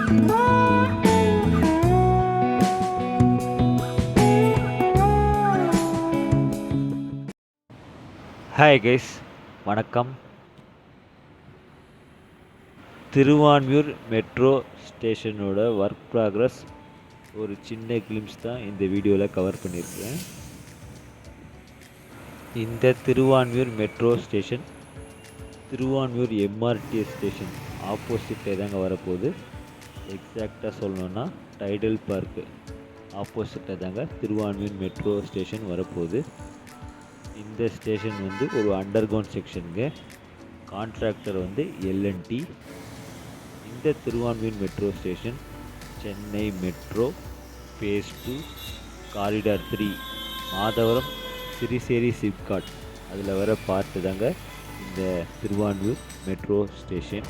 Hi guys, வணக்கம். Thiruvanmiyur metro ஸ்டேஷனோட work progress ஒரு சின்ன கிளிம்ஸ் தான் இந்த வீடியோவில் கவர் பண்ணியிருக்கேன். இந்த Thiruvanmiyur metro station Thiruvanmiyur MRTS station ஆப்போசிட்டே தாங்க வரப்போகுது. எக்ஸாக்டாக சொல்லணுன்னா டைடல் பார்க்கு ஆப்போசிட்டே தாங்க திருவான்மியூர் மெட்ரோ ஸ்டேஷன் வரப்போகுது. இந்த ஸ்டேஷன் வந்து ஒரு அண்டர் கிரவுண்ட் செக்ஷனுங்க. கான்ட்ராக்டர் வந்து L&T. இந்த Thiruvanmiyur metro station Chennai metro Phase 2 corridor 3 Madhavaram Siruseri SIPCOT அதில் வர பார்ட்டு தாங்க இந்த திருவான்மியூர் மெட்ரோ ஸ்டேஷன்.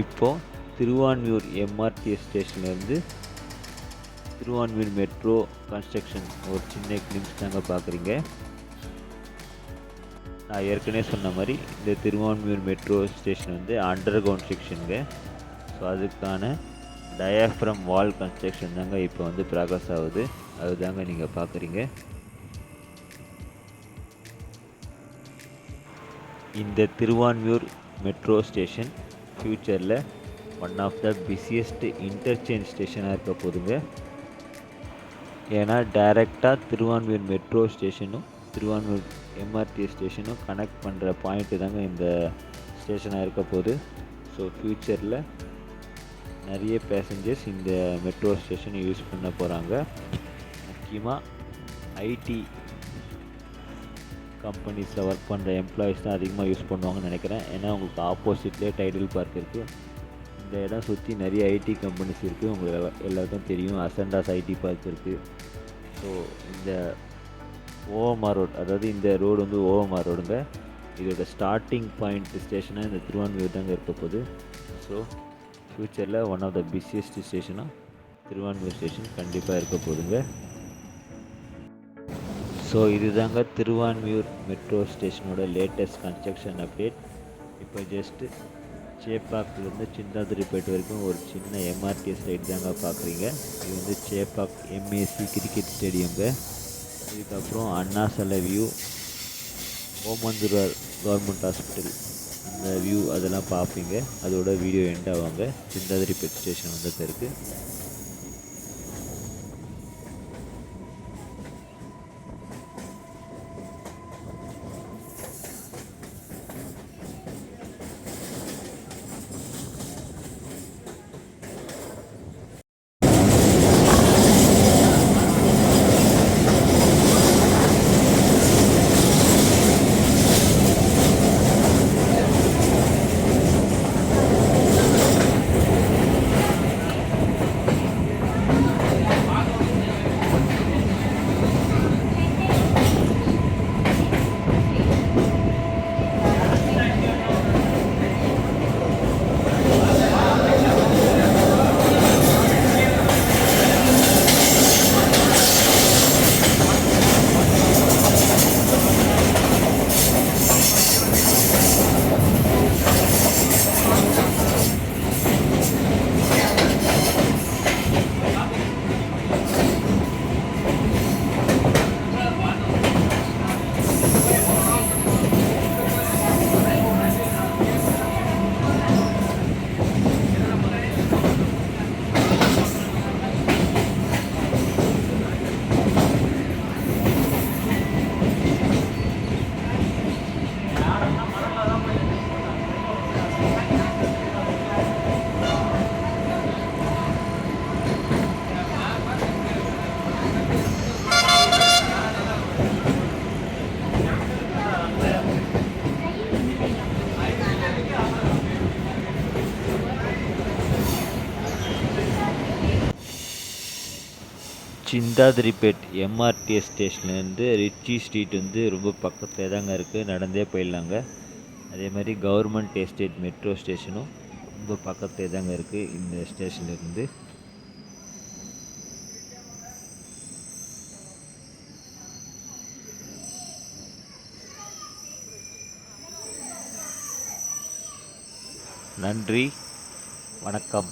இப்போது திருவான்மியூர் MRTS ஸ்டேஷன்லேருந்து திருவான்மியூர் மெட்ரோ கன்ஸ்ட்ரக்ஷன் ஒரு சின்ன கிளிம்ஸ் தாங்க பார்க்குறீங்க. நான் ஏற்கனவே சொன்ன மாதிரி இந்த திருவான்மியூர் மெட்ரோ ஸ்டேஷன் வந்து அண்டர் கிரவுண்ட் செக்ஷனுங்க. ஸோ அதுக்கான டயாஃப்ரம் வால் கன்ஸ்ட்ரக்ஷன் தாங்க இப்போ வந்து ப்ராக்ரஸ் ஆகுது. அதுதாங்க நீங்கள் பார்க்குறீங்க. இந்த திருவான்மியூர் மெட்ரோ ஸ்டேஷன் ஃப்யூச்சரில் one of the busiest interchange ஸ்டேஷனாக இருக்க போதுங்க. ஏன்னா டைரெக்டாக திருவான்மியூர் மெட்ரோ ஸ்டேஷனும் திருவான்மியூர் MRTS ஸ்டேஷனும் கனெக்ட் பண்ணுற பாயிண்ட்டு தாங்க இந்த ஸ்டேஷனாக இருக்க போகுது. ஸோ ஃப்யூச்சரில் நிறைய பேசஞ்சர்ஸ் இந்த மெட்ரோ ஸ்டேஷனை யூஸ் பண்ண போகிறாங்க. முக்கியமாக ஐடி கம்பெனிஸில் ஒர்க் பண்ணுற எம்ப்ளாயீஸ் தான் அதிகமாக யூஸ் பண்ணுவாங்கன்னு நினைக்கிறேன். ஏன்னா உங்களுக்கு ஆப்போசிட்லேயே டைடல் பார்க் இருக்குது. இந்த இடம் சுற்றி நிறைய ஐடி கம்பெனிஸ் இருக்குது. உங்களுக்கு எல்லாருக்கும் தெரியும், அசண்டாஸ் ஐடி பார்க் இருக்குது. ஸோ இந்த OMR ரோடு, அதாவது இந்த ரோடு வந்து OMR ரோடுங்க. இதோட ஸ்டார்டிங் பாயிண்ட் ஸ்டேஷனாக இந்த திருவான்மியூர் தாங்க இருக்க போகுது. ஸோ ஃப்யூச்சரில் ஒன் ஆஃப் த பிஸியஸ்ட் ஸ்டேஷனாக திருவான்மியூர் ஸ்டேஷன் கண்டிப்பாக இருக்க போகுதுங்க. ஸோ இதுதாங்க திருவான்மியூர் மெட்ரோ ஸ்டேஷனோட லேட்டஸ்ட் கன்ஸ்ட்ரக்ஷன் அப்டேட். இப்போ ஜஸ்ட்டு சேப்பாக்கிலேருந்து சிந்தாதிரிப்பேட் வரைக்கும் ஒரு சின்ன MRTS ரைட் தாங்க பார்க்குறீங்க. இது வந்து சேப்பாக் MAC கிரிக்கெட் ஸ்டேடியம்ங்க. இதுக்கப்புறம் அண்ணா சாலை வியூ, ஓமந்தூரார் கவர்மெண்ட் ஹாஸ்பிட்டல் அந்த வியூ அதெல்லாம் பார்ப்பீங்க. அதோட வீடியோ எண்ட் ஆவாங்க சிந்தாதிரிப்பேட் ஸ்டேஷன் வந்த பிறகு. சிந்தாதிரிப்பேட் MRTS ஸ்டேஷன்லேருந்து ரிச்சி ஸ்ட்ரீட் வந்து ரொம்ப பக்கத்தில் தாங்க இருக்குது. நடந்தே போயிடலாங்க. அதே மாதிரி கவர்மெண்ட் எஸ்டேட் மெட்ரோ ஸ்டேஷனும் ரொம்ப பக்கத்தில் தாங்க இருக்குது இந்த ஸ்டேஷன்லேருந்து. நன்றி, வணக்கம்.